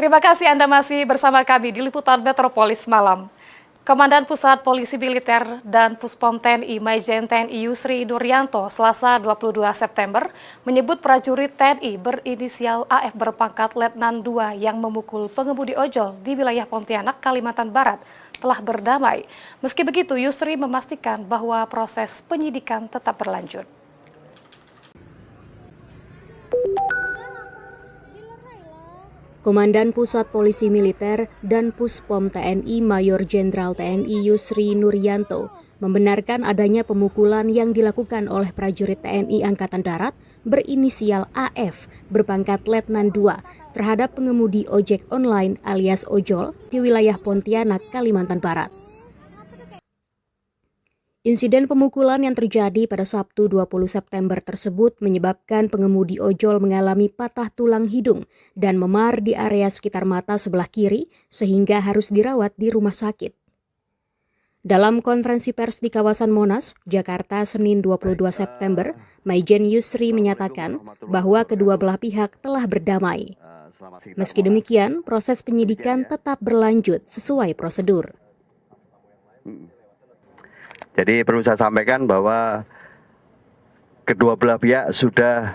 Terima kasih Anda masih bersama kami di Liputan Metropolis Malam. Komandan Pusat Polisi Militer dan Puspom TNI Maijen TNI Yusri Nuryanto Selasa 22 September menyebut prajurit TNI berinisial AF berpangkat Letnan 2 yang memukul pengemudi ojol di wilayah Pontianak, Kalimantan Barat telah berdamai. Meski begitu, Yusri memastikan bahwa proses penyidikan tetap berlanjut. Komandan Pusat Polisi Militer dan Puspom TNI Mayor Jenderal TNI Yusri Nuryanto membenarkan adanya pemukulan yang dilakukan oleh prajurit TNI Angkatan Darat berinisial AF berpangkat Letnan 2 terhadap pengemudi ojek online alias ojol di wilayah Pontianak, Kalimantan Barat. Insiden pemukulan yang terjadi pada Sabtu 20 September tersebut menyebabkan pengemudi ojol mengalami patah tulang hidung dan memar di area sekitar mata sebelah kiri sehingga harus dirawat di rumah sakit. Dalam konferensi pers di kawasan Monas, Jakarta, Senin 22 September, Maijen Yusri menyatakan bahwa kedua belah pihak telah berdamai. Meski demikian, proses penyidikan tetap berlanjut sesuai prosedur. Jadi perlu saya sampaikan bahwa kedua belah pihak sudah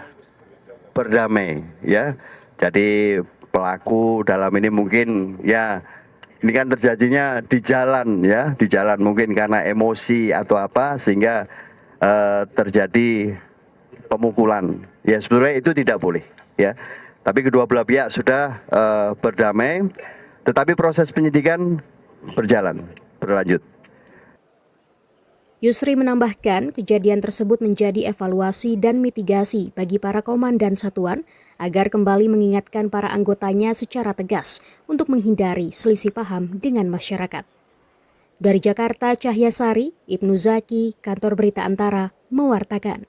berdamai, ya. Jadi pelaku dalam ini mungkin ya ini kan terjadinya di jalan, ya, di jalan mungkin karena emosi atau apa sehingga terjadi pemukulan. Ya sebenarnya itu tidak boleh, ya. Tapi kedua belah pihak sudah berdamai, tetapi proses penyidikan berlanjut. Yusri menambahkan kejadian tersebut menjadi evaluasi dan mitigasi bagi para komandan satuan agar kembali mengingatkan para anggotanya secara tegas untuk menghindari selisih paham dengan masyarakat. Dari Jakarta, Cahyasari, Ibnu Zaki, Kantor Berita Antara, mewartakan.